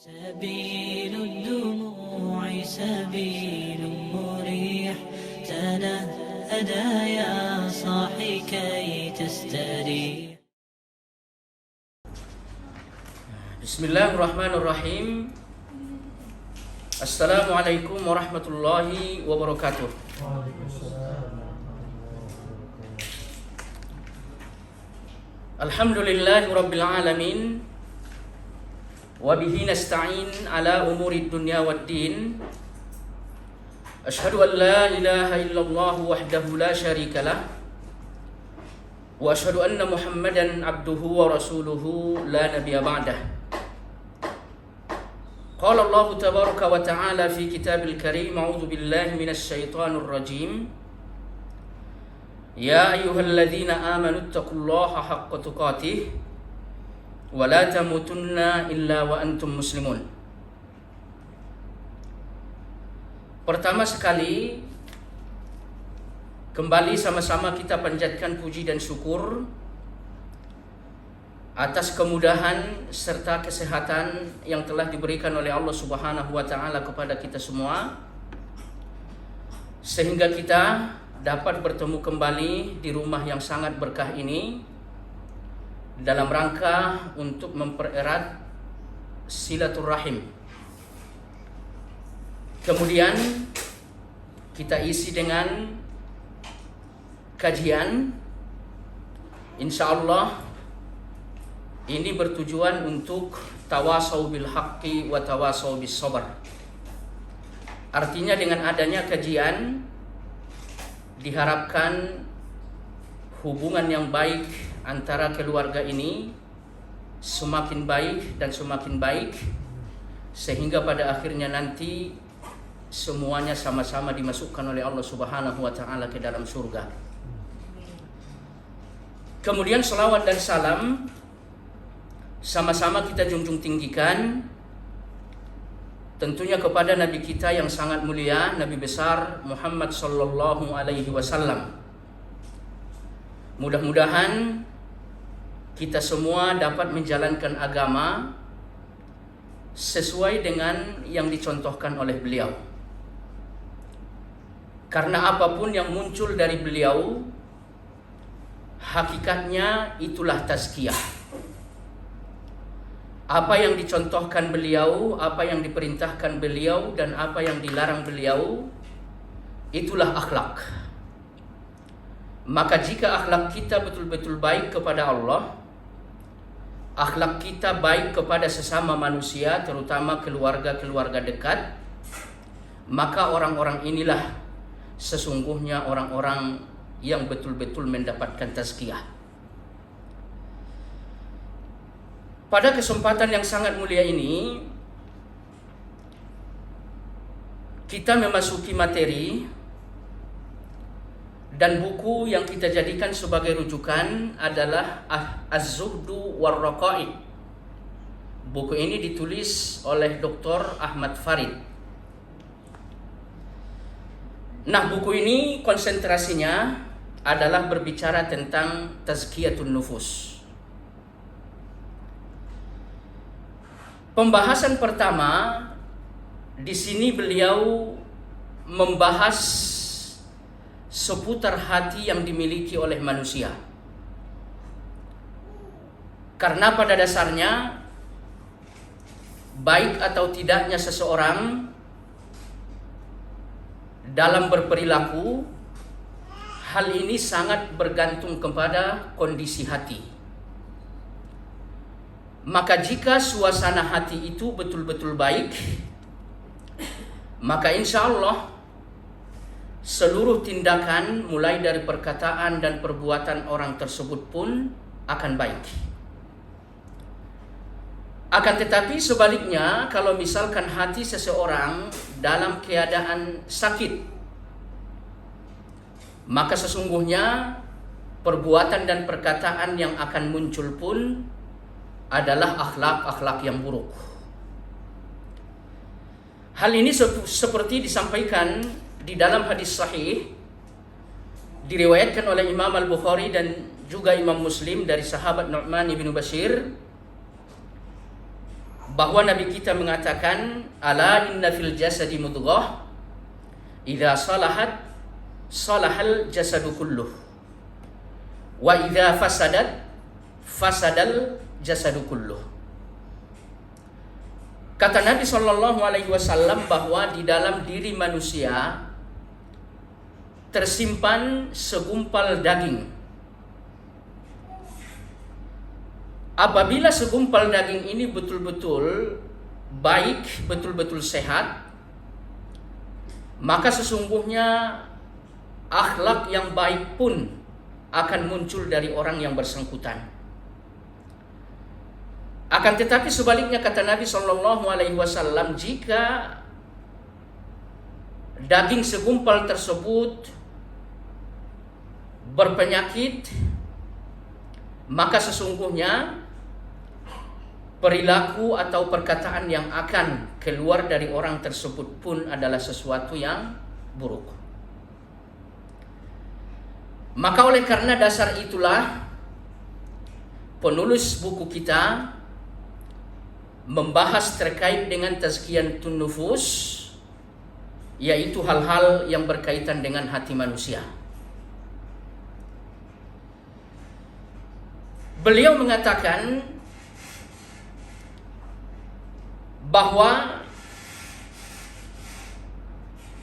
سبيل الدموع سبيل مريح تنهدى يا صاحي كي تستريح. Bismillahirrahmanirrahim. Assalamualaikum warahmatullahi wabarakatuh. Alhamdulillahi rabbil alamin. Wa bihi nasta'in ala umuri dunya waddin. Ashhadu an la ilaha illallah wahdahu la syarika lah. Wa ashhadu anna Muhammadan abduhu wa rasuluhu la nabiyya ba'dah. Qala Allah tabaraka wa ta'ala fi kitabil karim, a'udzu billahi minasy syaithanir rajim. Ya ayyuhalladzina amanu taqullaha haqqa tuqatih wa la tamutunna illa wa antum muslimun. Pertama sekali, kembali sama-sama kita panjatkan puji dan syukur atas kemudahan serta kesehatan yang telah diberikan oleh Allah Subhanahu wa taala kepada kita semua, sehingga kita dapat bertemu kembali di rumah yang sangat berkah ini dalam rangka untuk mempererat silaturahim. Kemudian kita isi dengan kajian, insya Allah ini bertujuan untuk tawasau bil haqqi wa tawasau bis sabar. Artinya dengan adanya kajian diharapkan hubungan yang baik antara keluarga ini semakin baik dan semakin baik, sehingga pada akhirnya nanti semuanya sama-sama dimasukkan oleh Allah Subhanahu wa taala ke dalam surga. Kemudian selawat dan salam sama-sama kita junjung tinggikan tentunya kepada Nabi kita yang sangat mulia, Nabi besar Muhammad sallallahu alaihi wasallam. Mudah-mudahan kita semua dapat menjalankan agama sesuai dengan yang dicontohkan oleh beliau. Karena apapun yang muncul dari beliau, hakikatnya itulah tazkiyah. Apa yang dicontohkan beliau, apa yang diperintahkan beliau, dan apa yang dilarang beliau, itulah akhlak. Maka jika akhlak kita betul-betul baik kepada Allah, akhlak kita baik kepada sesama manusia, terutama keluarga-keluarga dekat, maka orang-orang inilah sesungguhnya orang-orang yang betul-betul mendapatkan tazkiyah. Pada kesempatan yang sangat mulia ini, kita memasuki materi, dan buku yang kita jadikan sebagai rujukan adalah Az-Zuhdu war-Raqa'iq. Buku ini ditulis oleh Dr. Ahmad Farid. Nah, buku ini konsentrasinya adalah berbicara tentang tazkiyatun nufus. Pembahasan pertama di sini beliau membahas seputar hati yang dimiliki oleh manusia. Karena pada dasarnya baik atau tidaknya seseorang dalam berperilaku, hal ini sangat bergantung kepada kondisi hati. Maka jika suasana hati itu betul-betul baik, maka insya Allah seluruh tindakan mulai dari perkataan dan perbuatan orang tersebut pun akan baik. Akan tetapi sebaliknya, kalau misalkan hati seseorang dalam keadaan sakit, maka sesungguhnya perbuatan dan perkataan yang akan muncul pun adalah akhlak-akhlak yang buruk. Hal ini seperti disampaikan di dalam hadis sahih, diriwayatkan oleh Imam Al-Bukhari dan juga Imam Muslim dari sahabat Nu'man bin Bashir, bahwa Nabi kita mengatakan, ala inna fil jasadi mudghah idza salahat salahal jasadu kulluh wa idza fasadat fasadal jasadu kulluh. Kata Nabi Shallallahu Alaihi Wasallam bahwa di dalam diri manusia tersimpan segumpal daging. Apabila segumpal daging ini betul-betul baik, betul-betul sehat, maka sesungguhnya akhlak yang baik pun akan muncul dari orang yang bersangkutan. Akan tetapi sebaliknya, kata Nabi Shallallahu Alaihi Wasallam, jika daging segumpal tersebut berpenyakit, maka sesungguhnya perilaku atau perkataan yang akan keluar dari orang tersebut pun adalah sesuatu yang buruk. Maka oleh karena dasar itulah penulis buku kita membahas terkait dengan tazkiyatun nufus, yaitu hal-hal yang berkaitan dengan hati manusia. Beliau mengatakan bahwa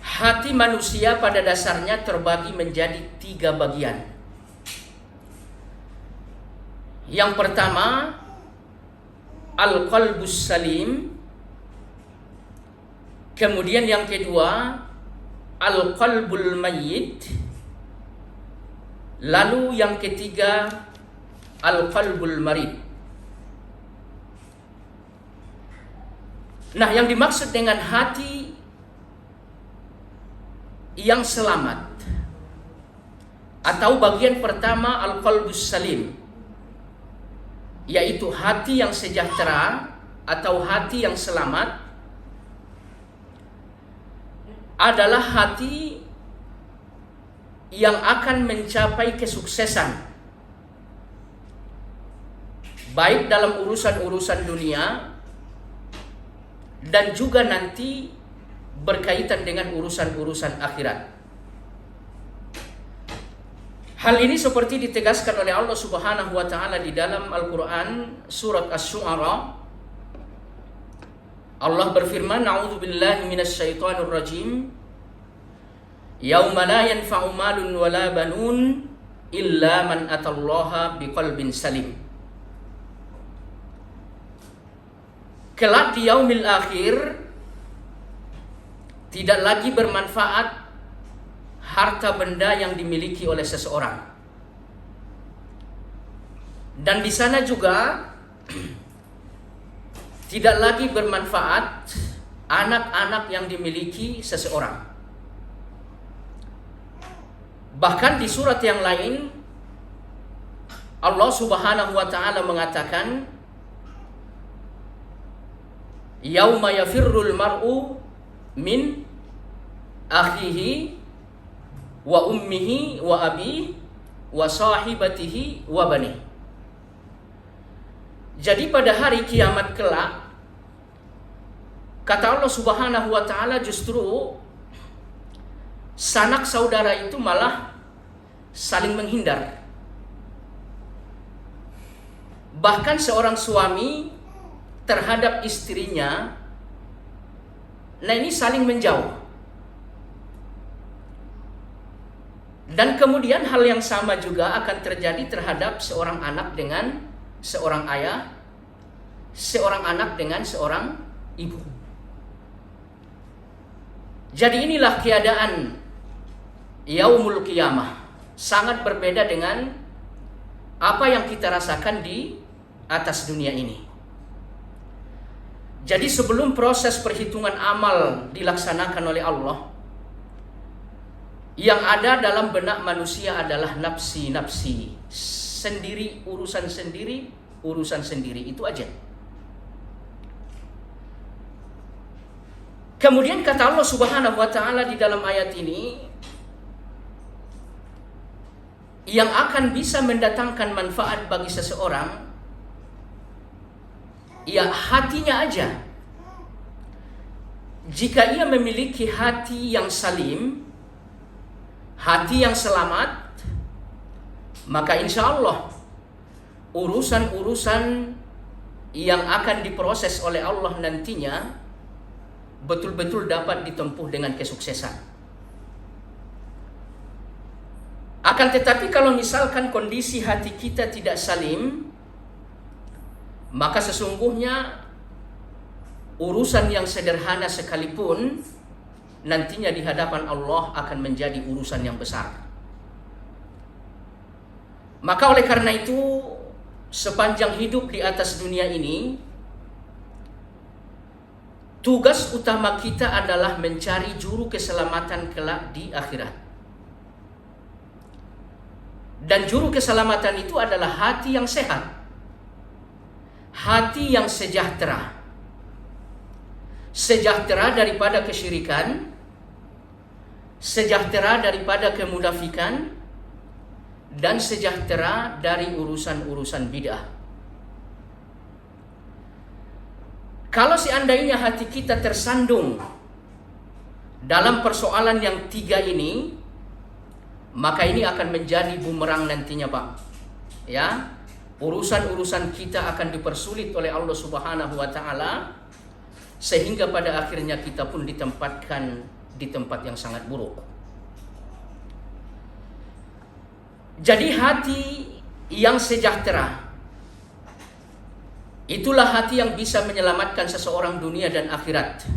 hati manusia pada dasarnya terbagi menjadi 3 bagian. Yang pertama, al-qalbus salim. Kemudian yang kedua, al-qalbul mayyit. Lalu yang ketiga, al-qalbul marid. Nah, yang dimaksud dengan hati yang selamat atau bagian pertama al-qalbus salim, yaitu hati yang sejahtera atau hati yang selamat, adalah hati yang akan mencapai kesuksesan baik dalam urusan-urusan dunia dan juga nanti berkaitan dengan urusan-urusan akhirat. Hal ini seperti ditegaskan oleh Allah Subhanahu wa taala di dalam Al-Qur'an surat Asy-Syu'ara. Allah berfirman, "A'udzubillahi minasyaitonir rajim. Yauma la yanfa'u malun wala banun illa man atallaha biqalbin salim." Kelak di yaumil akhir tidak lagi bermanfaat harta benda yang dimiliki oleh seseorang. Dan di sana juga tidak lagi bermanfaat anak-anak yang dimiliki seseorang. Bahkan di surat yang lain Allah Subhanahu wa taala mengatakan, "Yauma yafirrul mar'u min akhihi wa ummihi wa abihi wa sahibatihi wa bani." Jadi pada hari kiamat kelak, kata Allah Subhanahu wa taala, justru sanak saudara itu malah saling menghindar. Bahkan seorang suami terhadap istrinya, nah ini saling menjauh. Dan kemudian hal yang sama juga akan terjadi terhadap seorang anak dengan seorang ayah, seorang anak dengan seorang ibu. Jadi inilah keadaan yaumul qiyamah. Sangat berbeda dengan apa yang kita rasakan di atas dunia ini. Jadi sebelum proses perhitungan amal dilaksanakan oleh Allah, yang ada dalam benak manusia adalah nafsi-nafsi, sendiri, urusan sendiri, itu aja. Kemudian kata Allah Subhanahu wa taala di dalam ayat ini, yang akan bisa mendatangkan manfaat bagi seseorang ya hatinya aja. Jika ia memiliki hati yang salim, hati yang selamat, maka insya Allah urusan-urusan yang akan diproses oleh Allah nantinya betul-betul dapat ditempuh dengan kesuksesan. Akan tetapi kalau misalkan kondisi hati kita tidak salim, maka sesungguhnya urusan yang sederhana sekalipun nantinya di hadapan Allah akan menjadi urusan yang besar. Maka oleh karena itu, sepanjang hidup di atas dunia ini, tugas utama kita adalah mencari juru keselamatan kelak di akhirat. Dan juru keselamatan itu adalah hati yang sehat, hati yang sejahtera. Sejahtera daripada kesyirikan, sejahtera daripada kemunafikan, dan sejahtera dari urusan-urusan bid'ah. Kalau seandainya hati kita tersandung dalam persoalan yang tiga ini, maka ini akan menjadi bumerang nantinya, Pak. Ya, urusan-urusan kita akan dipersulit oleh Allah Subhanahu wa taala sehingga pada akhirnya kita pun ditempatkan di tempat yang sangat buruk. Jadi hati yang sejahtera, itulah hati yang bisa menyelamatkan seseorang dunia dan akhirat.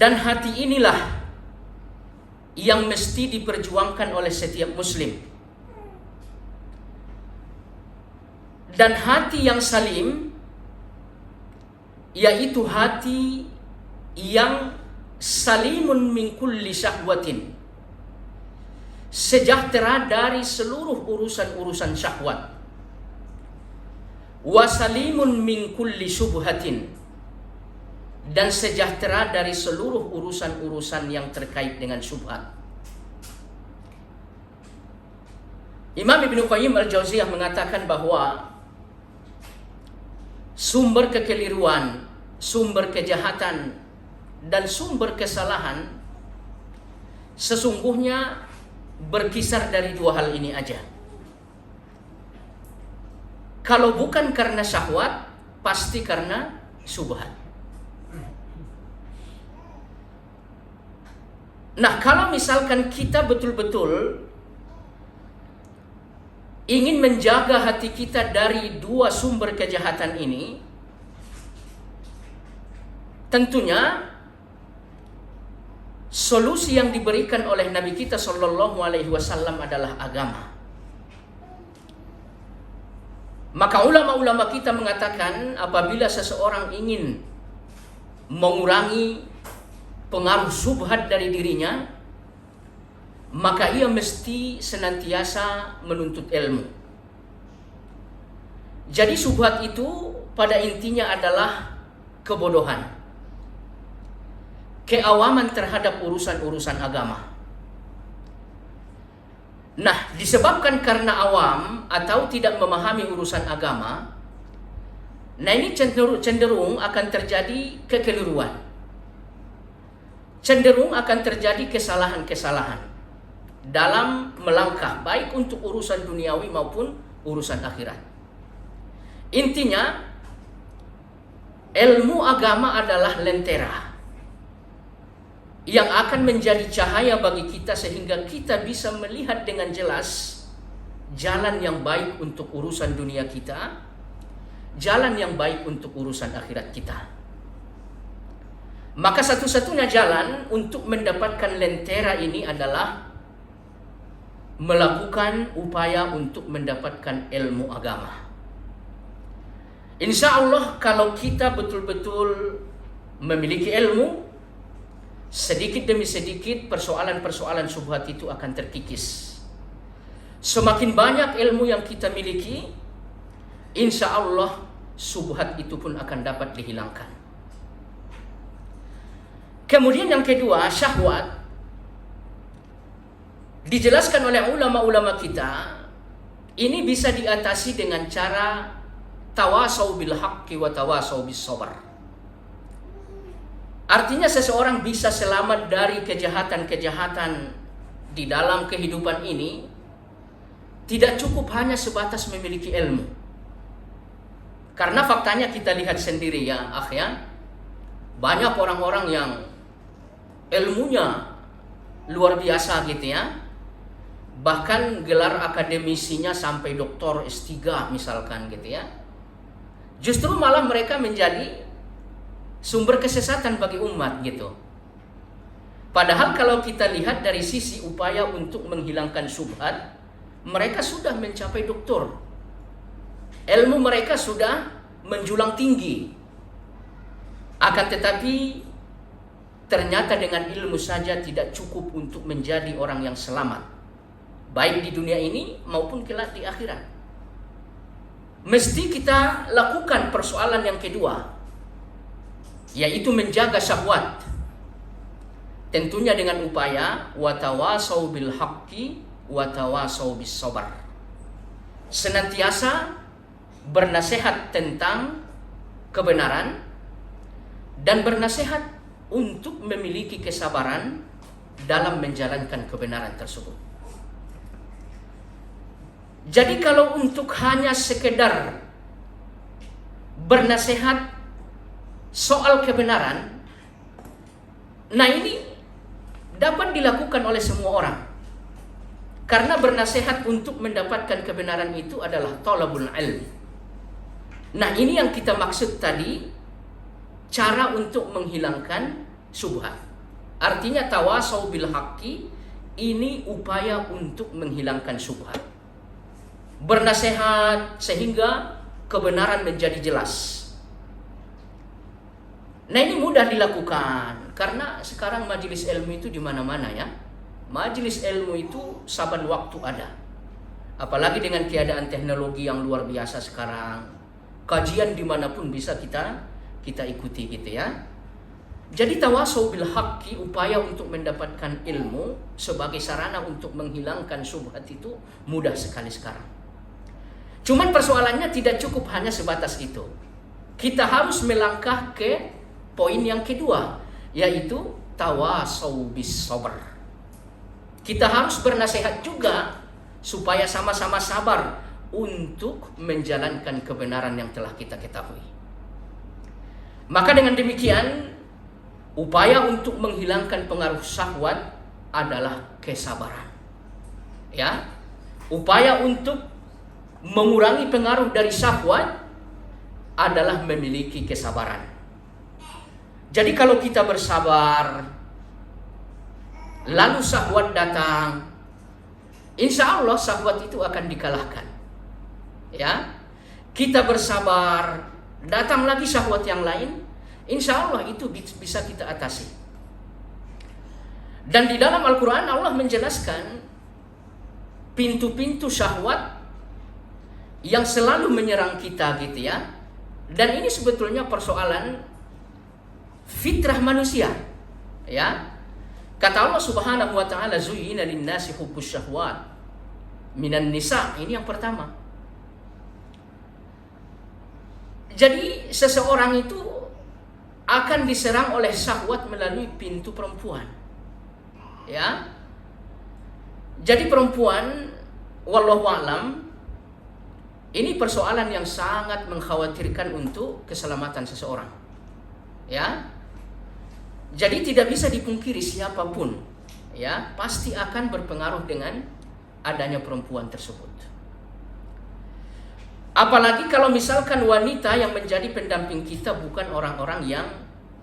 Dan hati inilah yang mesti diperjuangkan oleh setiap muslim. Dan hati yang salim, yaitu hati yang salimun min kulli syahwatin, sejahtera dari seluruh urusan-urusan syahwat, wasalimun min kulli syubhatin, dan sejahtera dari seluruh urusan-urusan yang terkait dengan syubhat. Imam Ibnu Qayyim Al-Jauziyah mengatakan bahwa sumber kekeliruan, sumber kejahatan, dan sumber kesalahan sesungguhnya berkisar dari dua hal ini aja. Kalau bukan karena syahwat, pasti karena syubhat. Nah, kalau misalkan kita betul-betul ingin menjaga hati kita dari dua sumber kejahatan ini, tentunya solusi yang diberikan oleh Nabi kita Shallallahu Alaihi Wasallam adalah agama. Maka ulama-ulama kita mengatakan apabila seseorang ingin mengurangi pengaruh syubhat dari dirinya, maka ia mesti senantiasa menuntut ilmu. Jadi syubhat itu pada intinya adalah kebodohan, keawaman terhadap urusan-urusan agama. Nah, disebabkan karena awam atau tidak memahami urusan agama, nah ini cenderung akan terjadi kekeliruan, cenderung akan terjadi kesalahan-kesalahan dalam melangkah, baik untuk urusan duniawi maupun urusan akhirat. Intinya, ilmu agama adalah lentera yang akan menjadi cahaya bagi kita sehingga kita bisa melihat dengan jelas jalan yang baik untuk urusan dunia kita, jalan yang baik untuk urusan akhirat kita. Maka satu-satunya jalan untuk mendapatkan lentera ini adalah melakukan upaya untuk mendapatkan ilmu agama. Insya Allah kalau kita betul-betul memiliki ilmu, sedikit demi sedikit persoalan-persoalan syubhat itu akan terkikis. Semakin banyak ilmu yang kita miliki, insya Allah syubhat itu pun akan dapat dihilangkan. Kemudian yang kedua, syahwat. Dijelaskan oleh ulama-ulama kita, ini bisa diatasi dengan cara tawasau bil haqqi wa tawasau bis sabar. Artinya seseorang bisa selamat dari kejahatan-kejahatan di dalam kehidupan ini tidak cukup hanya sebatas memiliki ilmu. Karena faktanya kita lihat sendiri ya, banyak orang-orang yang ilmunya luar biasa gitu ya. Bahkan gelar akademisinya sampai doktor S3 misalkan gitu ya. Justru malah mereka menjadi sumber kesesatan bagi umat gitu. Padahal kalau kita lihat dari sisi upaya untuk menghilangkan syubhat, mereka sudah mencapai doktor. Ilmu mereka sudah menjulang tinggi. Akan tetapi ternyata dengan ilmu saja tidak cukup untuk menjadi orang yang selamat, baik di dunia ini maupun kelak di akhirat. Mesti kita lakukan persoalan yang kedua, yaitu menjaga syahwat. Tentunya dengan upaya watawasau bil haqqi watawasau bis sabar. Senantiasa bernasihat tentang kebenaran dan bernasihat untuk memiliki kesabaran dalam menjalankan kebenaran tersebut. Jadi kalau untuk hanya sekedar bernasihat soal kebenaran, nah ini dapat dilakukan oleh semua orang. Karena bernasihat untuk mendapatkan kebenaran itu adalah talabul ilm. Nah ini yang kita maksud tadi, cara untuk menghilangkan syubhat. Artinya tawasau bil haqqi ini upaya untuk menghilangkan syubhat. Bernasihat sehingga kebenaran menjadi jelas. Nah ini mudah dilakukan karena sekarang majelis ilmu itu di mana-mana ya. Majelis ilmu itu saban waktu ada. Apalagi dengan keadaan teknologi yang luar biasa sekarang. Kajian dimanapun bisa kita ikuti gitu ya. Jadi tawasau bil haqqi, upaya untuk mendapatkan ilmu sebagai sarana untuk menghilangkan syubhat itu mudah sekali sekarang. Cuman persoalannya tidak cukup hanya sebatas itu. Kita harus melangkah ke poin yang kedua, yaitu tawasau bis sabar. Kita harus bernasihat juga supaya sama-sama sabar untuk menjalankan kebenaran yang telah kita ketahui. Maka dengan demikian, upaya untuk menghilangkan pengaruh syahwat adalah kesabaran. Ya, upaya untuk mengurangi pengaruh dari syahwat adalah memiliki kesabaran. Jadi kalau kita bersabar, lalu syahwat datang, insya Allah syahwat itu akan dikalahkan. Ya, kita bersabar, datang lagi syahwat yang lain, insya Allah itu bisa kita atasi. Dan di dalam Al-Quran Allah menjelaskan pintu-pintu syahwat yang selalu menyerang kita gitu ya. Dan ini sebetulnya persoalan fitrah manusia ya. Kata Allah Subhanahu wa taala, zuyyina lin-nasi hubbus syahwat minan nisa. Ini yang pertama. Jadi seseorang itu akan diserang oleh syahwat melalui pintu perempuan. Ya. Jadi perempuan wallahu a'lam, ini persoalan yang sangat mengkhawatirkan untuk keselamatan seseorang. Ya. Jadi tidak bisa dipungkiri siapapun ya pasti akan berpengaruh dengan adanya perempuan tersebut. Apalagi kalau misalkan wanita yang menjadi pendamping kita bukan orang-orang yang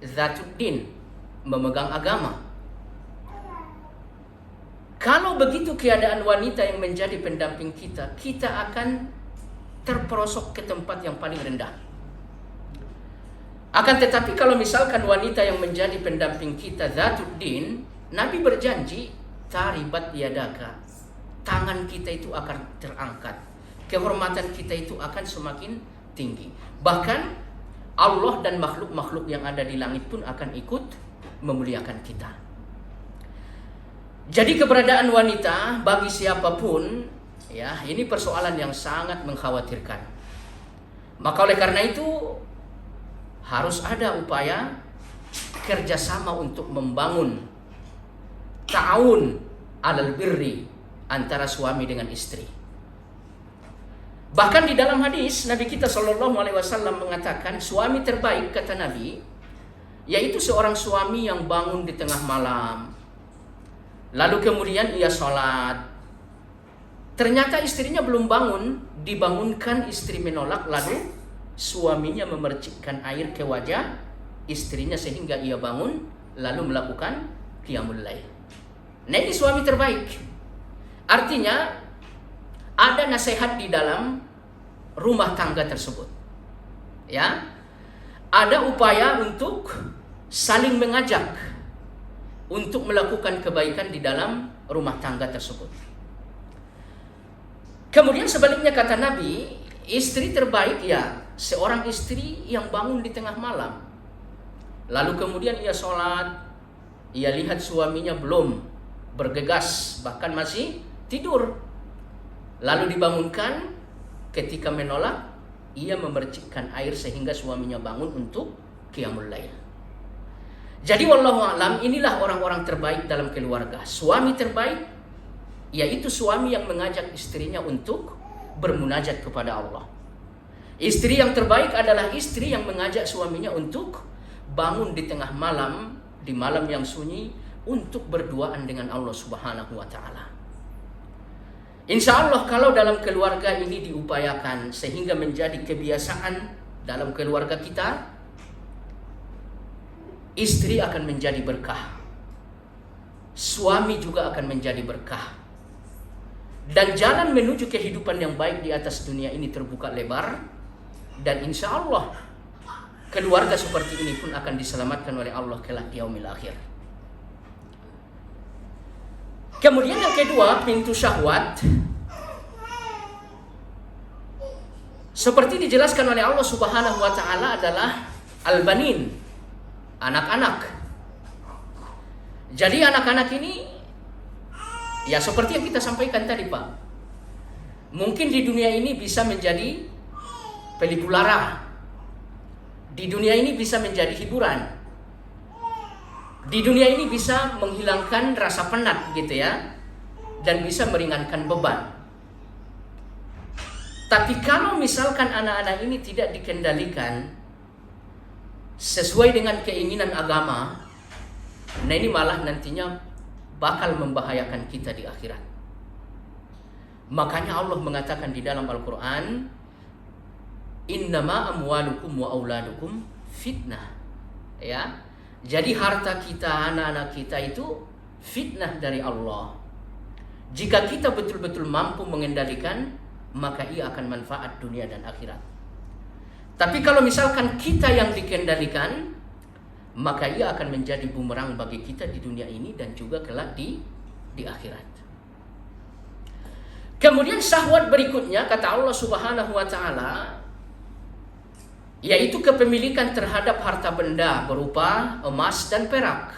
zatuddin, memegang agama. Kalau begitu keadaan wanita yang menjadi pendamping kita, kita akan terperosok ke tempat yang paling rendah. Akan tetapi kalau misalkan wanita yang menjadi pendamping kita zatuddin, Nabi berjanji taribat yadaka, tangan kita itu akan terangkat, kehormatan kita itu akan semakin tinggi. Bahkan Allah dan makhluk-makhluk yang ada di langit pun akan ikut memuliakan kita. Jadi keberadaan wanita bagi siapapun ya, ini persoalan yang sangat mengkhawatirkan. Maka oleh karena itu harus ada upaya kerjasama untuk membangun ta'awun alal birri antara suami dengan istri. Bahkan di dalam hadis Nabi kita SAW mengatakan suami terbaik, kata Nabi, yaitu seorang suami yang bangun di tengah malam, lalu kemudian ia sholat. Ternyata istrinya belum bangun, dibangunkan, istri menolak, lalu suaminya memercikkan air ke wajah istrinya sehingga ia bangun, lalu melakukan qiyamul lail. Nah, ini suami terbaik. Artinya ada nasihat di dalam rumah tangga tersebut. Ya. Ada upaya untuk saling mengajak untuk melakukan kebaikan di dalam rumah tangga tersebut. Kemudian sebaliknya kata Nabi, istri terbaik ya seorang istri yang bangun di tengah malam, lalu kemudian ia sholat, ia lihat suaminya belum bergegas, bahkan masih tidur, lalu dibangunkan. Ketika menolak, ia memercikkan air sehingga suaminya bangun untuk qiyamul lail. Jadi wallahu a'lam, inilah orang-orang terbaik dalam keluarga. Suami terbaik yaitu suami yang mengajak istrinya untuk bermunajat kepada Allah. Istri yang terbaik adalah istri yang mengajak suaminya untuk bangun di tengah malam, di malam yang sunyi, untuk berduaan dengan Allah Subhanahu wa ta'ala. Insya Allah kalau dalam keluarga ini diupayakan sehingga menjadi kebiasaan dalam keluarga kita, istri akan menjadi berkah, suami juga akan menjadi berkah, dan jalan menuju kehidupan yang baik di atas dunia ini terbuka lebar. Dan insya Allah keluarga seperti ini pun akan diselamatkan oleh Allah kelak di yaumil akhir. Kemudian yang kedua, pintu syahwat. Seperti dijelaskan oleh Allah Subhanahu wa ta'ala adalah al-banin, anak-anak. Jadi anak-anak ini ya seperti yang kita sampaikan tadi, Pak. Mungkin di dunia ini bisa menjadi pelipur lara. Di dunia ini bisa menjadi hiburan. Di dunia ini bisa menghilangkan rasa penat gitu ya, dan bisa meringankan beban. Tapi kalau misalkan anak-anak ini tidak dikendalikan sesuai dengan keinginan agama, nah ini malah nantinya bakal membahayakan kita di akhirat. Makanya Allah mengatakan di dalam Al-Quran, innama amwalukum wa auladukum fitnah. Ya. Jadi harta kita, anak-anak kita itu fitnah dari Allah. Jika kita betul-betul mampu mengendalikan, maka ia akan manfaat dunia dan akhirat. Tapi kalau misalkan kita yang dikendalikan, maka ia akan menjadi bumerang bagi kita di dunia ini dan juga kelak di akhirat. Kemudian syahwat berikutnya kata Allah Subhanahu wa ta'ala, yaitu kepemilikan terhadap harta benda berupa emas dan perak.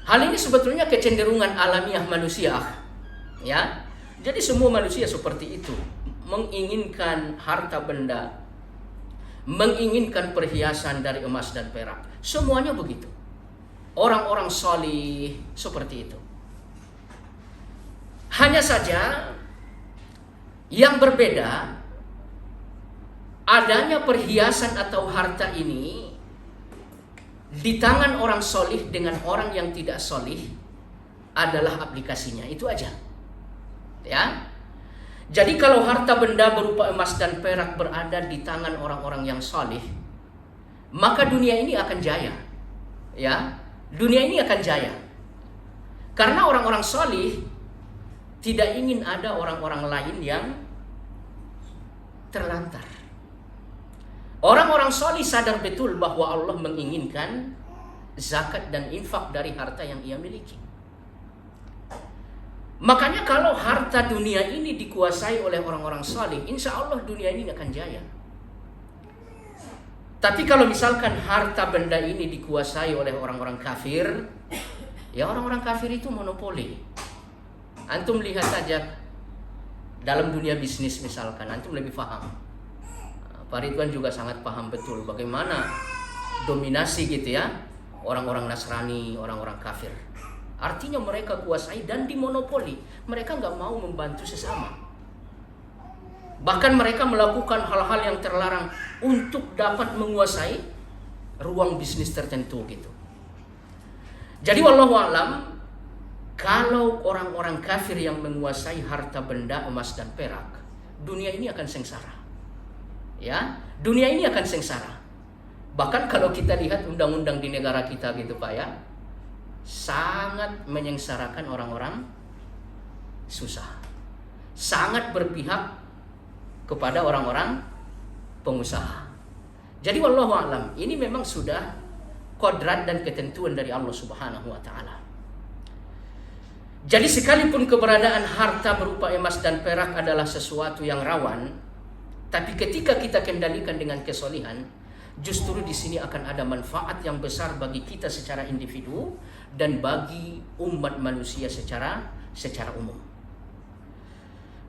Hal ini sebetulnya kecenderungan alamiah manusia, ya. Jadi semua manusia seperti itu, menginginkan harta benda, menginginkan perhiasan dari emas dan perak. Semuanya begitu. Orang-orang salih seperti itu. Hanya saja yang berbeda, adanya perhiasan atau harta ini di tangan orang solih dengan orang yang tidak solih adalah aplikasinya, itu aja. Ya, jadi kalau harta benda berupa emas dan perak berada di tangan orang-orang yang solih, maka dunia ini akan jaya. Ya, dunia ini akan jaya. Karena orang-orang solih tidak ingin ada orang-orang lain yang terlantar. Orang-orang solih sadar betul bahwa Allah menginginkan zakat dan infak dari harta yang ia miliki. Makanya kalau harta dunia ini dikuasai oleh orang-orang solih, insya Allah dunia ini akan jaya. Tapi kalau misalkan harta benda ini dikuasai oleh orang-orang kafir, ya orang-orang kafir itu monopoli. Antum lihat saja dalam dunia bisnis misalkan, antum lebih paham. Pak Ridwan juga sangat paham betul bagaimana dominasi gitu ya orang-orang Nasrani, orang-orang kafir. Artinya mereka kuasai dan dimonopoli. Mereka nggak mau membantu sesama. Bahkan mereka melakukan hal-hal yang terlarang untuk dapat menguasai ruang bisnis tertentu gitu. Jadi wallahu a'lam, kalau orang-orang kafir yang menguasai harta benda emas dan perak, dunia ini akan sengsara. Ya, dunia ini akan sengsara. Bahkan kalau kita lihat undang-undang di negara kita gitu Pak ya, sangat menyengsarakan orang-orang susah. Sangat berpihak kepada orang-orang pengusaha. Jadi wallahu a'lam, ini memang sudah kodrat dan ketentuan dari Allah Subhanahu wa taala. Jadi sekalipun keberadaan harta berupa emas dan perak adalah sesuatu yang rawan, tapi ketika kita kendalikan dengan kesolihan, justru di sini akan ada manfaat yang besar bagi kita secara individu dan bagi umat manusia secara umum.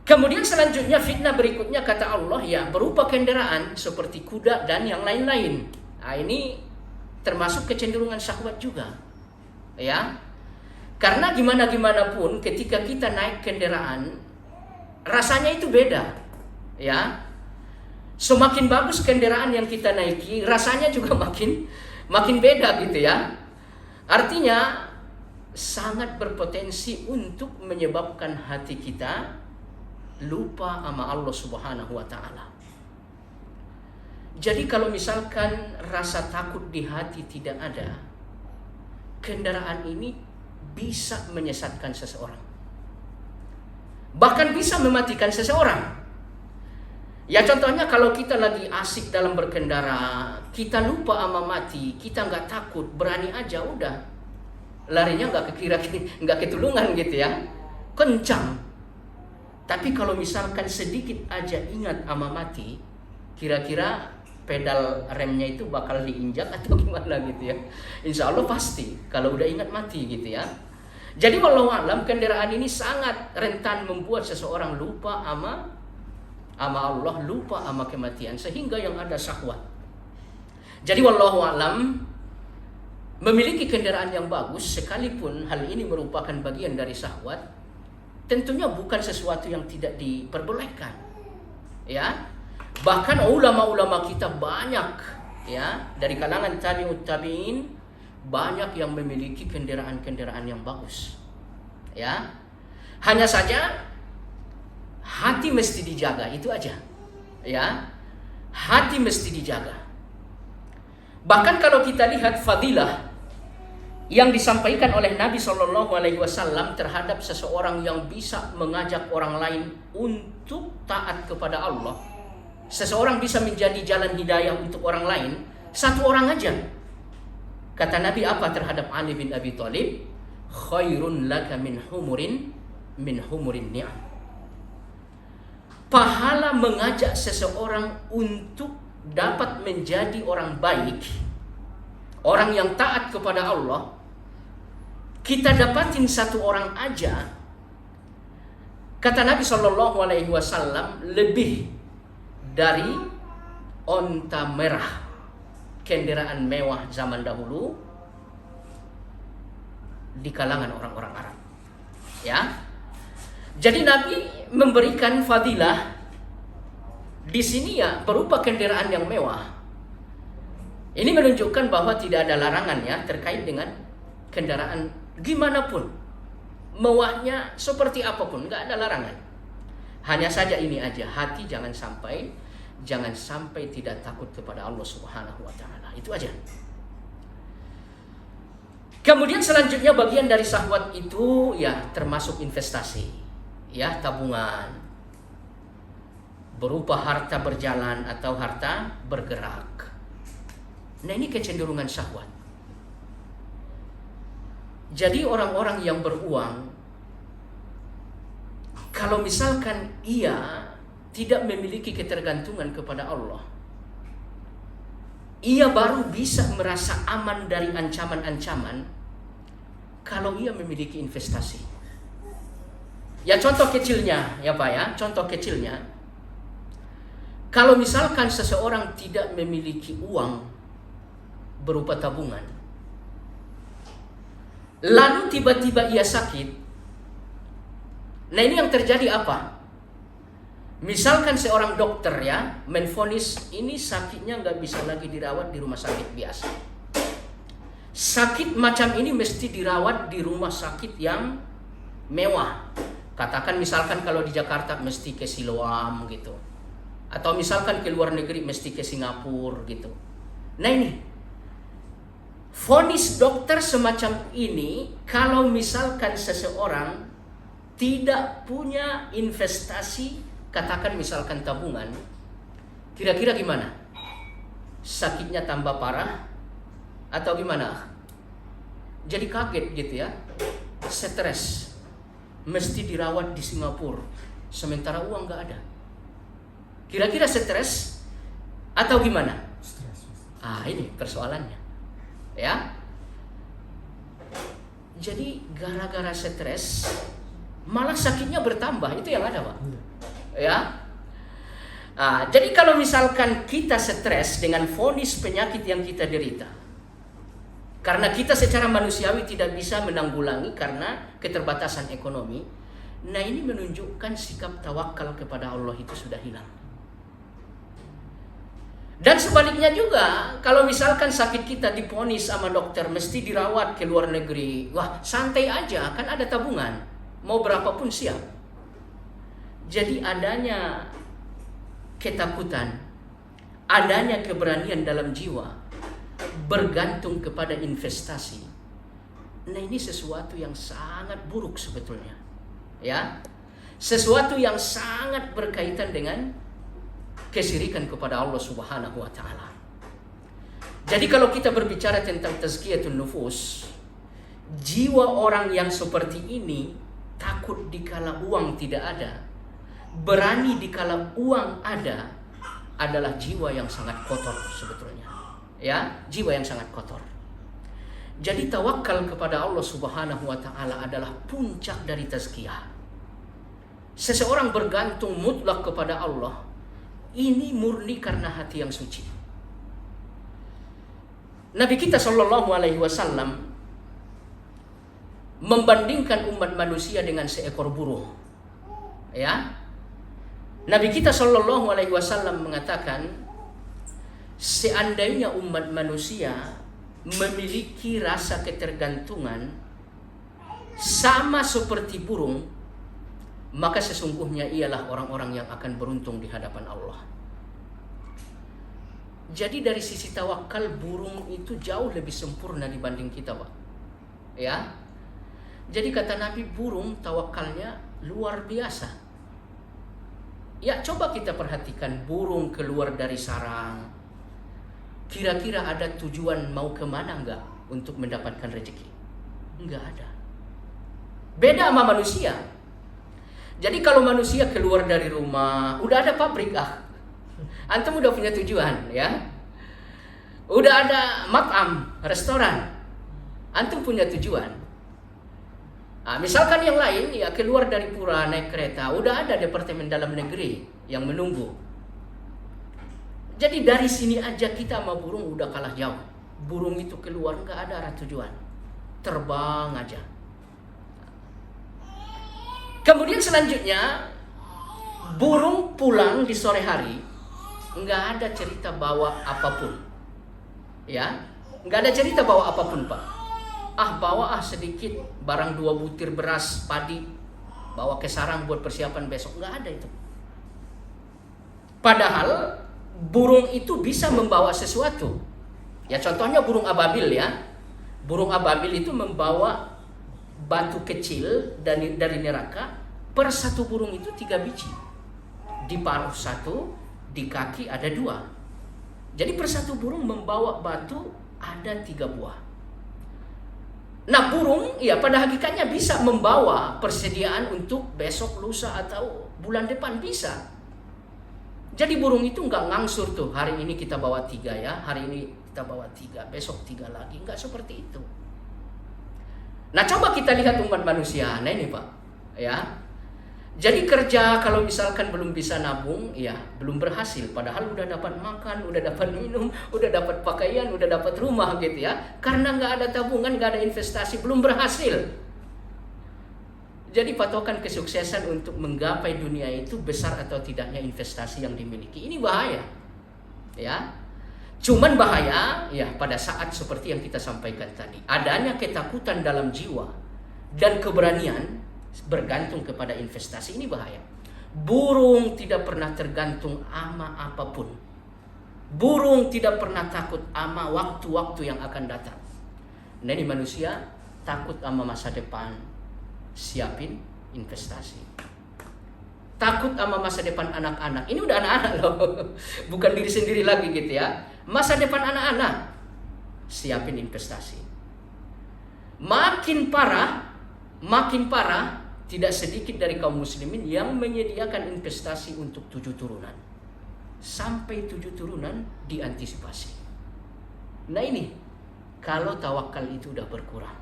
Kemudian selanjutnya fitnah berikutnya kata Allah ya berupa kendaraan seperti kuda dan yang lain-lain. Nah, ini termasuk kecenderungan syahwat juga. Ya. Karena gimana pun ketika kita naik kendaraan rasanya itu beda. Ya. Semakin bagus kendaraan yang kita naiki, rasanya juga makin beda gitu ya. Artinya sangat berpotensi untuk menyebabkan hati kita lupa sama Allah Subhanahu wa taala. Jadi kalau misalkan rasa takut di hati tidak ada, kendaraan ini bisa menyesatkan seseorang. Bahkan bisa mematikan seseorang. Ya contohnya kalau kita lagi asik dalam berkendara, kita lupa sama mati, kita nggak takut, berani aja udah. Larinya nggak ketulungan gitu ya, kencang. Tapi kalau misalkan sedikit aja ingat sama mati, kira-kira pedal remnya itu bakal diinjak atau gimana gitu ya. Insya Allah pasti kalau udah ingat mati gitu ya. Jadi wallahu a'lam kendaraan ini sangat rentan membuat seseorang lupa sama Allah, lupa sama kematian sehingga yang ada syahwat. Jadi wallahu a'lam memiliki kendaraan yang bagus sekalipun hal ini merupakan bagian dari syahwat, tentunya bukan sesuatu yang tidak diperbolehkan. Ya. Bahkan ulama-ulama kita banyak ya dari kalangan tabi'ut tabi'in banyak yang memiliki kendaraan-kendaraan yang bagus. Ya. Hanya saja hati mesti dijaga, itu aja. Ya. Hati mesti dijaga. Bahkan kalau kita lihat fadilah yang disampaikan oleh Nabi SAW terhadap seseorang yang bisa mengajak orang lain untuk taat kepada Allah, seseorang bisa menjadi jalan hidayah untuk orang lain, satu orang aja. Kata Nabi apa terhadap Ali bin Abi Thalib? Khairun laka min humurin ni'am. Pahala mengajak seseorang untuk dapat menjadi orang baik, orang yang taat kepada Allah, kita dapatin satu orang aja, kata Nabi SAW, lebih dari onta merah, kendaraan mewah zaman dahulu di kalangan orang-orang Arab. Ya, jadi Nabi memberikan fadilah di sini ya berupa kendaraan yang mewah. Ini menunjukkan bahwa tidak ada larangannya terkait dengan kendaraan gimana pun, mewahnya seperti apapun, nggak ada larangan. Hanya saja ini aja, hati jangan sampai tidak takut kepada Allah Subhanahu wa taala. Itu aja. Kemudian selanjutnya bagian dari syahwat itu ya termasuk investasi, ya tabungan berupa harta berjalan atau harta bergerak. Nah, ini kecenderungan syahwat. Jadi orang-orang yang beruang, kalau misalkan ia tidak memiliki ketergantungan kepada Allah, ia baru bisa merasa aman dari ancaman-ancaman kalau ia memiliki investasi. Ya contoh kecilnya ya Pak ya, contoh kecilnya. Kalau misalkan seseorang tidak memiliki uang berupa tabungan, lalu tiba-tiba ia sakit, nah ini yang terjadi apa? Misalkan seorang dokter ya menvonis ini sakitnya nggak bisa lagi dirawat di rumah sakit biasa. Sakit macam ini mesti dirawat di rumah sakit yang mewah. Katakan misalkan kalau di Jakarta mesti ke Siloam gitu. Atau misalkan ke luar negeri mesti ke Singapura gitu. Nah ini, vonis dokter semacam ini kalau misalkan seseorang tidak punya investasi, katakan misalkan tabungan, kira-kira gimana? Sakitnya tambah parah atau gimana? Jadi kaget gitu ya, stres, mesti dirawat di Singapura, sementara uang nggak ada. Kira-kira stres atau gimana? Ini persoalannya, ya. Jadi gara-gara stres, malah sakitnya bertambah, itu yang ada, Pak. Ya. Jadi kalau misalkan kita stres dengan vonis penyakit yang kita derita, karena kita secara manusiawi tidak bisa menanggulangi karena keterbatasan ekonomi, nah ini menunjukkan sikap tawakal kepada Allah itu sudah hilang. Dan sebaliknya juga, kalau misalkan sakit kita divonis sama dokter mesti dirawat ke luar negeri, wah santai aja, kan ada tabungan, mau berapapun siap. Jadi adanya ketakutan, adanya keberanian dalam jiwa, bergantung kepada investasi. Nah ini sesuatu yang sangat buruk sebetulnya, ya, sesuatu yang sangat berkaitan dengan kesyirikan kepada Allah Subhanahu wa Ta'ala. Jadi kalau kita berbicara tentang tazkiyatun nufus, jiwa orang yang seperti ini takut dikala uang tidak ada, berani dikala uang ada, adalah jiwa yang sangat kotor sebetulnya. Ya, jiwa yang sangat kotor. Jadi tawakal kepada Allah Subhanahu wa Ta'ala adalah puncak dari tazkiyah. Seseorang bergantung mutlak kepada Allah, ini murni karena hati yang suci. Nabi kita Shallallahu Alaihi Wasallam membandingkan umat manusia dengan seekor burung. Ya, Nabi kita Shallallahu Alaihi Wasallam mengatakan, seandainya umat manusia memiliki rasa ketergantungan sama seperti burung, maka sesungguhnya ialah orang-orang yang akan beruntung di hadapan Allah. Jadi dari sisi tawakal, burung itu jauh lebih sempurna dibanding kita, Pak. Ya. Jadi kata Nabi, burung tawakalnya luar biasa. Ya, coba kita perhatikan burung keluar dari sarang. Kira-kira ada tujuan mau kemana enggak untuk mendapatkan rezeki? Enggak ada. Beda sama manusia. Jadi kalau manusia keluar dari rumah, udah ada pabrik, antum udah punya tujuan, ya. Udah ada matam, restoran, antum punya tujuan. Misalkan yang lain, ya keluar dari pura naik kereta, udah ada departemen dalam negeri yang menunggu. Jadi dari sini aja kita sama burung udah kalah jauh. Burung itu keluar nggak ada arah tujuan, terbang aja. Kemudian selanjutnya, burung pulang di sore hari, nggak ada cerita bawa apapun, ya, nggak ada cerita bawa apapun, Pak. Bawa sedikit barang 2 butir beras padi, bawa ke sarang buat persiapan besok, nggak ada itu. Padahal burung itu bisa membawa sesuatu. Ya contohnya burung ababil, ya. Burung ababil itu membawa batu kecil dari neraka. Per satu burung itu 3 biji. Di paruh 1, di kaki ada 2. Jadi per satu burung membawa batu ada 3 buah. Nah burung ya pada hakikatnya bisa membawa persediaan untuk besok, lusa atau bulan depan bisa. Jadi burung itu nggak ngangsur tuh, hari ini kita bawa 3 ya, hari ini kita bawa 3, besok 3 lagi, nggak seperti itu. Nah coba kita lihat umat manusia, nah ini Pak, ya. Jadi kerja kalau misalkan belum bisa nabung, ya belum berhasil. Padahal udah dapat makan, udah dapat minum, udah dapat pakaian, udah dapat rumah gitu ya. Karena nggak ada tabungan, nggak ada investasi, belum berhasil. Jadi patokan kesuksesan untuk menggapai dunia itu besar atau tidaknya investasi yang dimiliki. Ini bahaya, ya. Cuman bahaya, ya pada saat seperti yang kita sampaikan tadi, adanya ketakutan dalam jiwa dan keberanian bergantung kepada investasi, ini bahaya. Burung tidak pernah tergantung ama apapun. Burung tidak pernah takut ama waktu-waktu yang akan datang. Nah, ini manusia takut ama masa depan, siapin investasi. Takut sama masa depan anak-anak. Ini udah anak-anak loh, bukan diri sendiri lagi gitu ya. Masa depan anak-anak, siapin investasi. Makin parah, tidak sedikit dari kaum muslimin yang menyediakan investasi untuk 7 turunan. Sampai 7 turunan diantisipasi. Nah ini, kalau tawakal itu udah berkurang.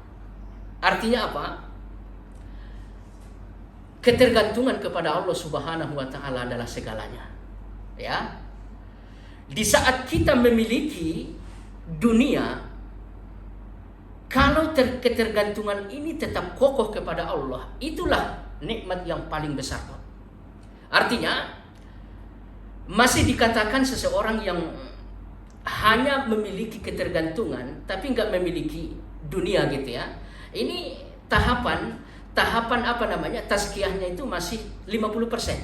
Artinya apa? Ketergantungan kepada Allah Subhanahu wa taala adalah segalanya. Ya. Di saat kita memiliki dunia, kalau ketergantungan ini tetap kokoh kepada Allah, itulah nikmat yang paling besar. Artinya, masih dikatakan seseorang yang hanya memiliki ketergantungan, tapi nggak memiliki dunia gitu ya. Ini tahapan apa namanya, tazkiyahnya itu masih 50%.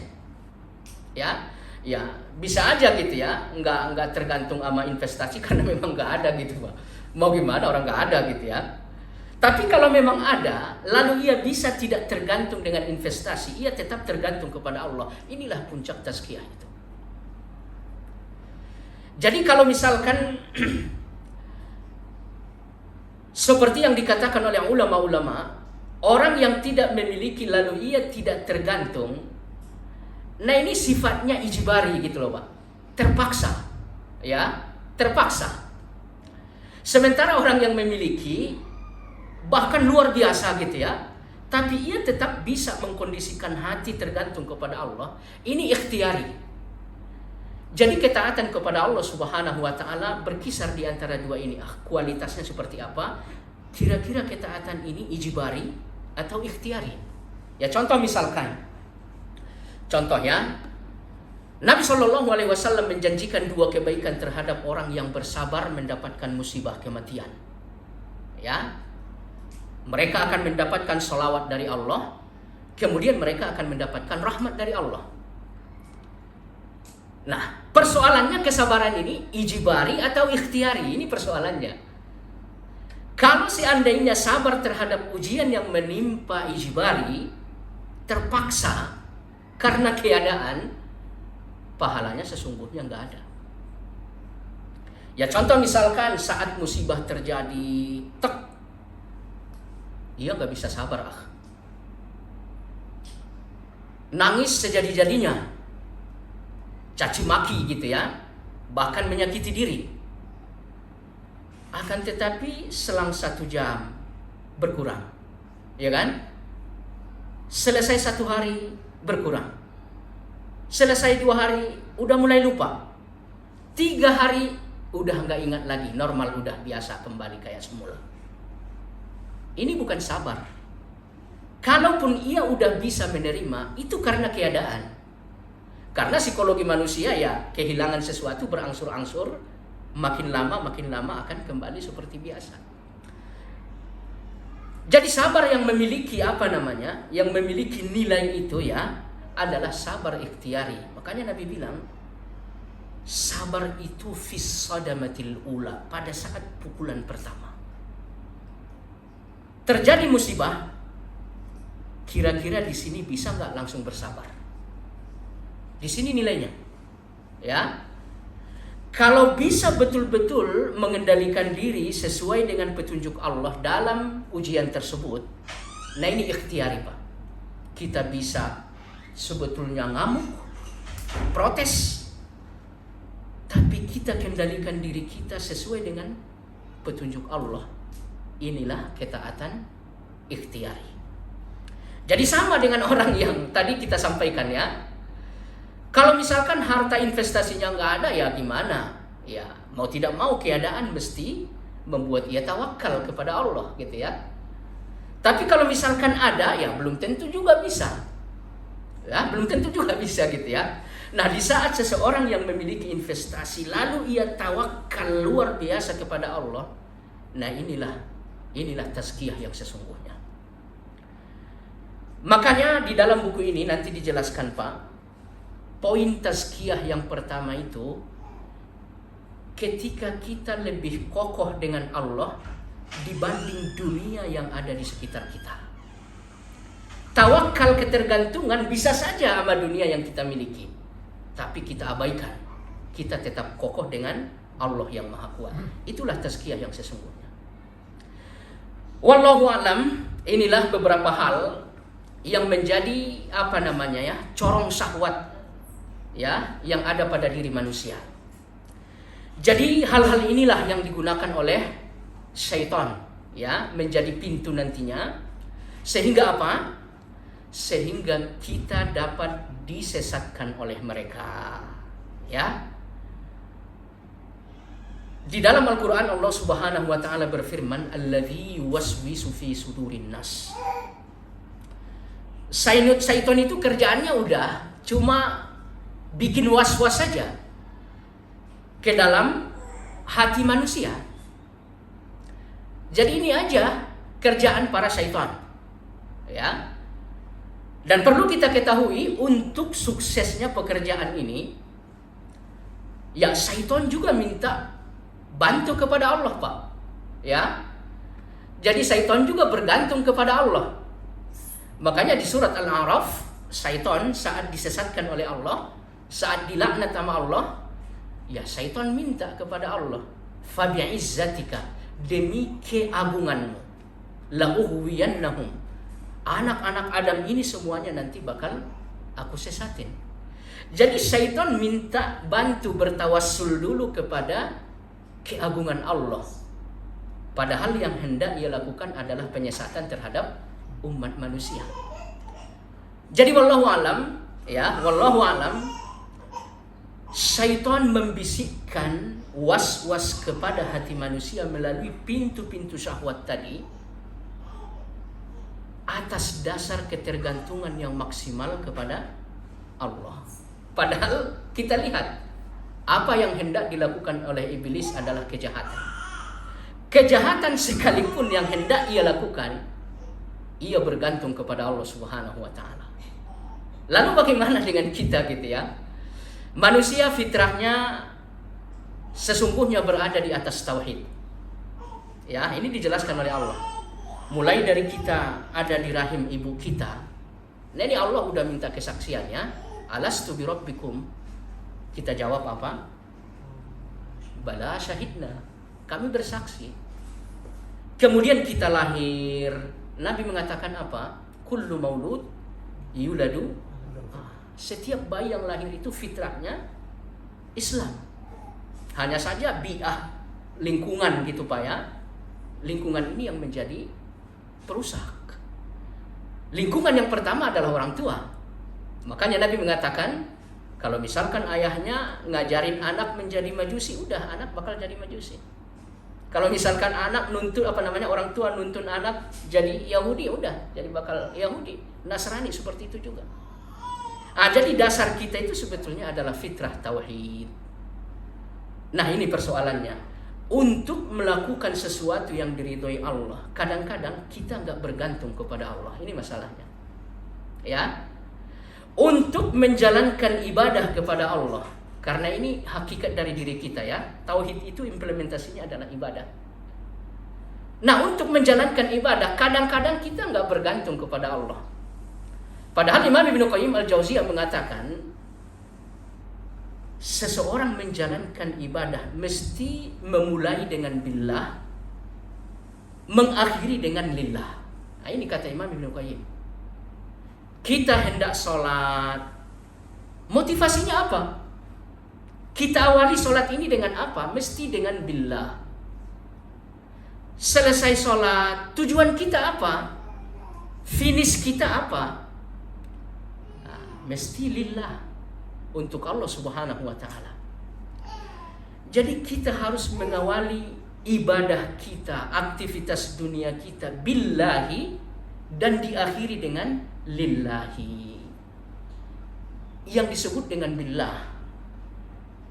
Ya, bisa aja gitu ya, nggak tergantung sama investasi karena memang nggak ada gitu Pak. Mau gimana, orang nggak ada gitu ya. Tapi kalau memang ada, lalu ia bisa tidak tergantung dengan investasi, ia tetap tergantung kepada Allah. Inilah puncak tazkiyah itu. Jadi kalau misalkan seperti yang dikatakan oleh ulama-ulama, orang yang tidak memiliki lalu ia tidak tergantung, nah ini sifatnya ijbari gitu loh Pak. Terpaksa. Ya, terpaksa. Sementara orang yang memiliki bahkan luar biasa gitu ya, tapi ia tetap bisa mengkondisikan hati tergantung kepada Allah. Ini ikhtiari. Jadi ketaatan kepada Allah Subhanahu wa taala berkisar di antara dua ini. Kualitasnya seperti apa? Kira-kira ketaatan ini ijbari atau ikhtiari? Ya contoh misalkan. Contoh ya. Nabi SAW menjanjikan 2 kebaikan terhadap orang yang bersabar mendapatkan musibah kematian. Ya, mereka akan mendapatkan sholawat dari Allah, kemudian mereka akan mendapatkan rahmat dari Allah. Nah, persoalannya kesabaran ini ijibari atau ikhtiari, ini persoalannya. Kalau seandainya sabar terhadap ujian yang menimpa ijibari, terpaksa karena keadaan, pahalanya sesungguhnya nggak ada. Ya contoh misalkan saat musibah terjadi, dia nggak bisa sabar nangis sejadi-jadinya, caci maki gitu ya, bahkan menyakiti diri. Akan tetapi selang 1 jam berkurang, ya kan? Selesai 1 hari berkurang. Selesai 2 hari, udah mulai lupa. 3 hari, udah nggak ingat lagi. Normal, udah biasa kembali kayak semula. Ini bukan sabar. Kalaupun ia udah bisa menerima, itu karena keadaan. Karena psikologi manusia ya, kehilangan sesuatu berangsur-angsur, makin lama akan kembali seperti biasa. Jadi sabar yang memiliki yang memiliki nilai itu ya, adalah sabar ikhtiari. Makanya Nabi bilang, sabar itu fis sadamatil ula, pada saat pukulan pertama. Terjadi musibah, kira-kira di sini bisa nggak langsung bersabar? Di sini nilainya. Ya. Kalau bisa betul-betul mengendalikan diri sesuai dengan petunjuk Allah dalam ujian tersebut, nah ini ikhtiari Pak. Kita bisa sebetulnya ngamuk, protes, tapi kita kendalikan diri kita sesuai dengan petunjuk Allah. Inilah ketaatan ikhtiari. Jadi sama dengan orang yang tadi kita sampaikan ya. Kalau misalkan harta investasinya nggak ada, ya gimana? Ya mau tidak mau keadaan mesti membuat ia tawakal kepada Allah gitu ya. Tapi kalau misalkan ada, ya belum tentu juga bisa. Ya, belum tentu juga bisa gitu ya. Nah, di saat seseorang yang memiliki investasi lalu ia tawakal luar biasa kepada Allah, nah inilah tazkiyah yang sesungguhnya. Makanya di dalam buku ini nanti dijelaskan Pak, poin tazkiyah yang pertama itu ketika kita lebih kokoh dengan Allah dibanding dunia yang ada di sekitar kita. Tawakal ketergantungan bisa saja sama dunia yang kita miliki, tapi kita abaikan. Kita tetap kokoh dengan Allah yang Maha Kuat. Itulah tazkiyah yang sesungguhnya. Wallahu alam, inilah beberapa hal yang menjadi corong syahwat ya yang ada pada diri manusia. Jadi hal-hal inilah yang digunakan oleh syaitan ya menjadi pintu nantinya, sehingga apa? Sehingga kita dapat disesatkan oleh mereka. Ya. Di dalam Al-Qur'an Allah Subhanahu wa taala berfirman, "Alladzi yuwaswisu fi sudurin nas." Syaitan itu kerjaannya udah cuma bikin was-was saja ke dalam hati manusia. Jadi ini aja kerjaan para syaitan. Ya. Dan perlu kita ketahui untuk suksesnya pekerjaan ini, ya syaitan juga minta bantu kepada Allah, Pak. Ya. Jadi syaitan juga bergantung kepada Allah. Makanya di surat Al-A'raf, syaitan saat disesatkan oleh Allah, saat dilaknat sama Allah, ya syaitan minta kepada Allah, "Fabi'izzatika, demi keagunganmu, la'uhwiyannahum, anak-anak Adam ini semuanya nanti bakal aku sesatin." Jadi syaitan minta bantu bertawassul dulu kepada keagungan Allah. Padahal yang hendak ia lakukan adalah penyesatan terhadap umat manusia. Jadi wallahu alam, syaitan membisikkan was-was kepada hati manusia melalui pintu-pintu syahwat tadi atas dasar ketergantungan yang maksimal kepada Allah. Padahal kita lihat apa yang hendak dilakukan oleh iblis adalah kejahatan. Kejahatan sekalipun yang hendak ia lakukan, ia bergantung kepada Allah Subhanahu wa taala. Lalu bagaimana dengan kita gitu ya? Manusia fitrahnya sesungguhnya berada di atas tauhid. Ya, ini dijelaskan oleh Allah. Mulai dari kita ada di rahim ibu kita. Nah, ini Allah udah minta kesaksiannya. Alastu bi rabbikum. Kita jawab apa? Bala syahidna. Kami bersaksi. Kemudian kita lahir. Nabi mengatakan apa? Kullu maulud yuladu. Setiap bayi yang lahir itu fitrahnya Islam. Hanya saja bi'ah, lingkungan gitu Pak ya. Lingkungan ini yang menjadi perusak. Lingkungan yang pertama adalah orang tua. Makanya Nabi mengatakan, kalau misalkan ayahnya ngajarin anak menjadi majusi, udah anak bakal jadi majusi. Kalau misalkan anak orang tua nuntun anak jadi Yahudi, udah jadi bakal Yahudi, Nasrani, seperti itu juga. Jadi dasar kita itu sebetulnya adalah fitrah tauhid. Nah, ini persoalannya. Untuk melakukan sesuatu yang diridhoi Allah, kadang-kadang kita nggak bergantung kepada Allah. Ini masalahnya. Ya. Untuk menjalankan ibadah kepada Allah, karena ini hakikat dari diri kita ya. Tauhid itu implementasinya adalah ibadah. Nah, untuk menjalankan ibadah, kadang-kadang kita nggak bergantung kepada Allah. Padahal Imam Ibnu Qayyim Al-Jauziyah mengatakan, seseorang menjalankan ibadah mesti memulai dengan billah, mengakhiri dengan lillah. Nah, ini kata Imam Ibnu Qayyim. Kita hendak sholat, motivasinya apa? Kita awali sholat ini dengan apa? Mesti dengan billah. Selesai sholat, tujuan kita apa? Finish kita apa? Nah, mesti lillah, untuk Allah Subhanahu wa taala. Jadi kita harus mengawali ibadah kita, aktivitas dunia kita billahi, dan diakhiri dengan lillahi. Yang disebut dengan billah,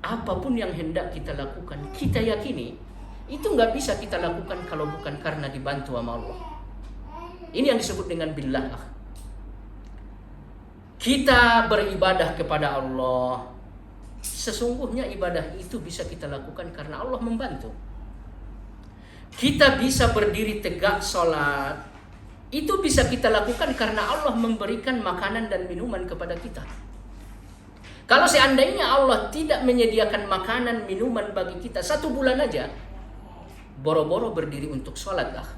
apapun yang hendak kita lakukan, kita yakini itu nggak bisa kita lakukan kalau bukan karena dibantu sama Allah. Ini yang disebut dengan billah. Kita beribadah kepada Allah, sesungguhnya ibadah itu bisa kita lakukan karena Allah membantu. Kita bisa berdiri tegak sholat, itu bisa kita lakukan karena Allah memberikan makanan dan minuman kepada kita. Kalau seandainya Allah tidak menyediakan makanan, minuman bagi kita 1 bulan aja, boro-boro berdiri untuk sholat lah,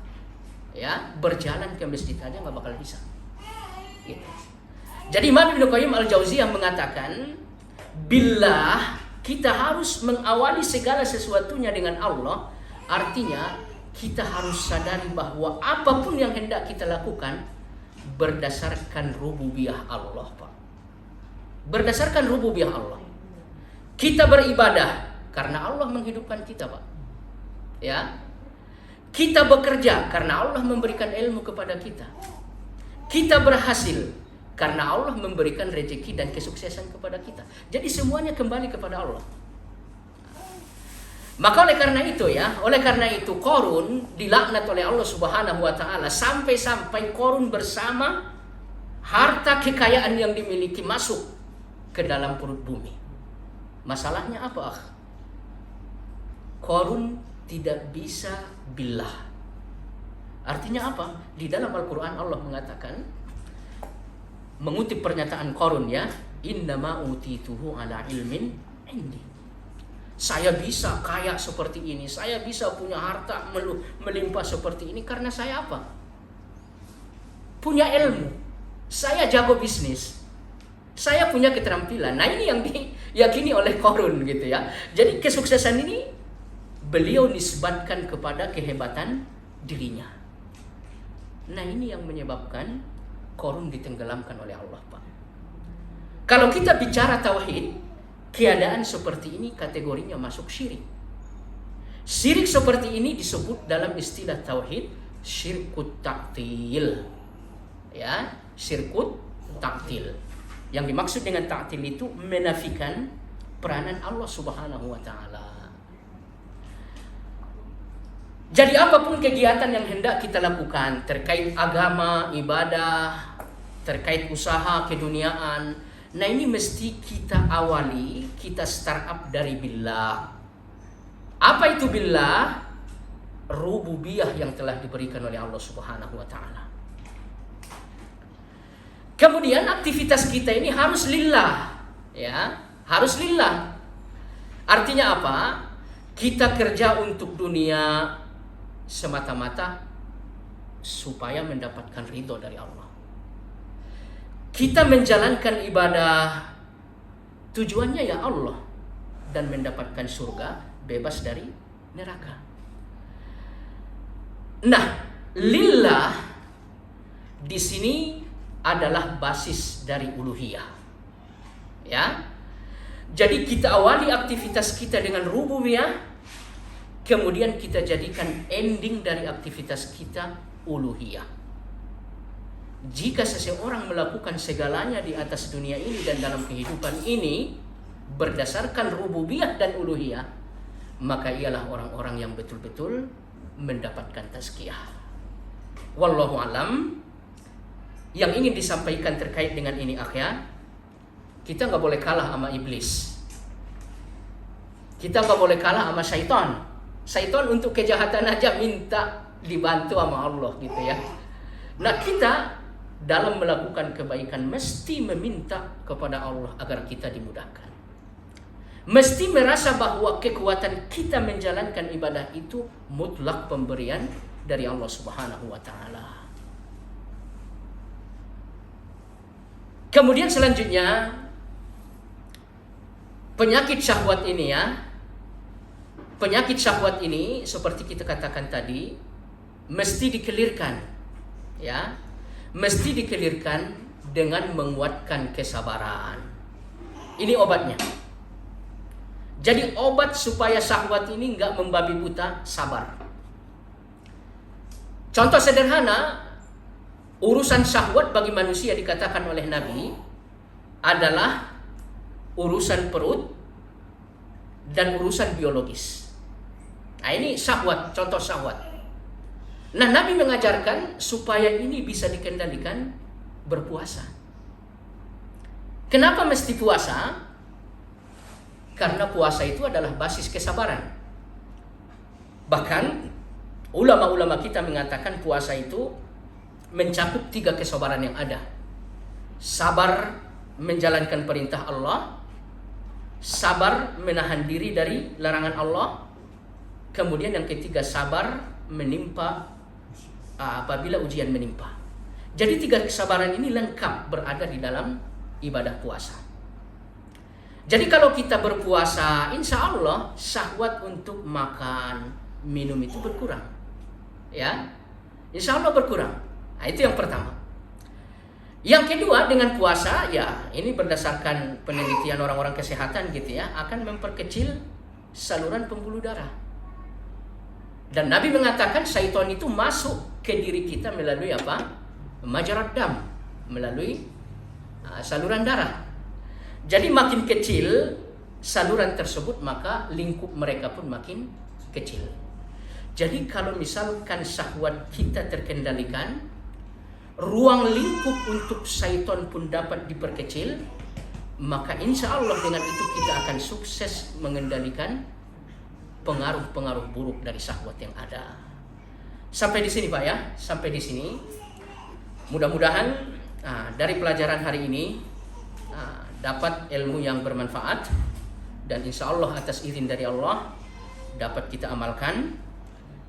ya, berjalan ke masjid aja nggak bakal bisa. Gitu. Jadi Imam Ibnu Qayyim Al-Jauziyah mengatakan, billah, kita harus mengawali segala sesuatunya dengan Allah. Artinya kita harus sadari bahwa apapun yang hendak kita lakukan berdasarkan rububiyah Allah, Pak. Berdasarkan rububiyah Allah. Kita beribadah karena Allah menghidupkan kita, Pak. Ya. Kita bekerja karena Allah memberikan ilmu kepada kita. Kita berhasil karena Allah memberikan rezeki dan kesuksesan kepada kita. Jadi semuanya kembali kepada Allah. Maka oleh karena itu Qarun dilaknat oleh Allah Subhanahu wa taala, sampai-sampai Qarun bersama harta kekayaan yang dimiliki masuk ke dalam perut bumi. Masalahnya apa? Qarun tidak bisa billah. Artinya apa? Di dalam Al-Quran Allah mengatakan, mengutip pernyataan Qarun, ya, innama utituhu ala ilmin indi. Saya bisa kaya seperti ini, saya bisa punya harta melimpah seperti ini karena saya apa? Punya ilmu. Saya jago bisnis. Saya punya keterampilan. Nah, ini yang diyakini oleh Qarun gitu ya. Jadi kesuksesan ini beliau nisbatkan kepada kehebatan dirinya. Nah, ini yang menyebabkan Qarun ditenggelamkan oleh Allah, Pak. Kalau kita bicara tauhid, keadaan seperti ini kategorinya masuk syirik. Syirik seperti ini disebut dalam istilah tauhid syirkut ta'til. Ya, syirkut ta'til. Yang dimaksud dengan ta'til itu menafikan peranan Allah Subhanahu wa taala. Jadi apapun kegiatan yang hendak kita lakukan terkait agama, ibadah, terkait usaha keduniaan, nah ini mesti kita awali, kita start up dari billah. Apa itu billah? Rububiyah yang telah diberikan oleh Allah Subhanahu wa taala. Kemudian aktivitas kita ini harus lillah, ya, harus lillah. Artinya apa? Kita kerja untuk dunia semata-mata supaya mendapatkan ridho dari Allah. Kita menjalankan ibadah tujuannya ya Allah dan mendapatkan surga, bebas dari neraka. Nah, lillah di sini adalah basis dari uluhiyah. Ya. Jadi kita awali aktivitas kita dengan rububiyah, kemudian kita jadikan ending dari aktivitas kita uluhiyah. Jika seseorang melakukan segalanya di atas dunia ini dan dalam kehidupan ini berdasarkan rububiyah dan uluhiyah, maka ialah orang-orang yang betul-betul mendapatkan tazkiyah. Wallahu alam. Yang ingin disampaikan terkait dengan ini, akhya, kita nggak boleh kalah sama iblis. Kita nggak boleh kalah sama syaitan. Syaitan untuk kejahatan aja minta dibantu sama Allah gitu ya. Nah, kita dalam melakukan kebaikan mesti meminta kepada Allah agar kita dimudahkan. Mesti merasa bahwa kekuatan kita menjalankan ibadah itu mutlak pemberian dari Allah Subhanahu wa taala. Kemudian selanjutnya penyakit syahwat ini ya. Penyakit syahwat ini seperti kita katakan tadi mesti dikelirkan ya. mesti dikelirkan dengan menguatkan kesabaran. Ini obatnya. Jadi obat supaya syahwat ini nggak membabi buta, sabar. Contoh sederhana, urusan syahwat bagi manusia dikatakan oleh Nabi adalah urusan perut dan urusan biologis. Nah ini syahwat, contoh syahwat. Nah Nabi mengajarkan supaya ini bisa dikendalikan berpuasa. Kenapa mesti puasa? Karena puasa itu adalah basis kesabaran. Bahkan ulama-ulama kita mengatakan puasa itu mencakup 3 kesabaran yang ada. Sabar menjalankan perintah Allah, sabar menahan diri dari larangan Allah, kemudian yang ketiga sabar menimpa apabila ujian menimpa. Jadi 3 kesabaran ini lengkap berada di dalam ibadah puasa. Jadi kalau kita berpuasa, insya Allah syahwat untuk makan, minum itu berkurang. Ya, insya Allah berkurang. Nah, itu yang pertama. Yang kedua, dengan puasa, ya ini berdasarkan penelitian orang-orang kesehatan gitu ya, akan memperkecil saluran pembuluh darah. Dan Nabi mengatakan syaitan itu masuk ke diri kita melalui apa? Majarad dam, melalui saluran darah. Jadi makin kecil saluran tersebut, maka lingkup mereka pun makin kecil. Jadi kalau misalkan syahwat kita terkendalikan, ruang lingkup untuk syaitan pun dapat diperkecil, maka insya Allah dengan itu kita akan sukses mengendalikan pengaruh-pengaruh buruk dari syahwat yang ada. Sampai di sini Pak ya, sampai di sini. Mudah-mudahan dari pelajaran hari ini dapat ilmu yang bermanfaat, dan insya Allah atas izin dari Allah dapat kita amalkan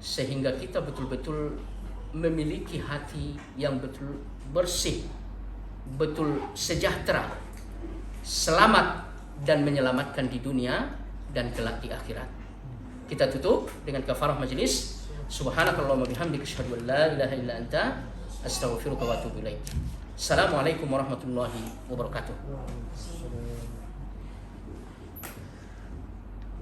sehingga kita betul-betul memiliki hati yang betul bersih, betul sejahtera, selamat dan menyelamatkan di dunia dan kelak di akhirat. Kita tutup dengan kafarah majelis. Subhanakallahumma bihamdika asyhadu an la ilaha illa anta astaghfiruka wa atubu ilaik. Assalamualaikum warahmatullahi wabarakatuh.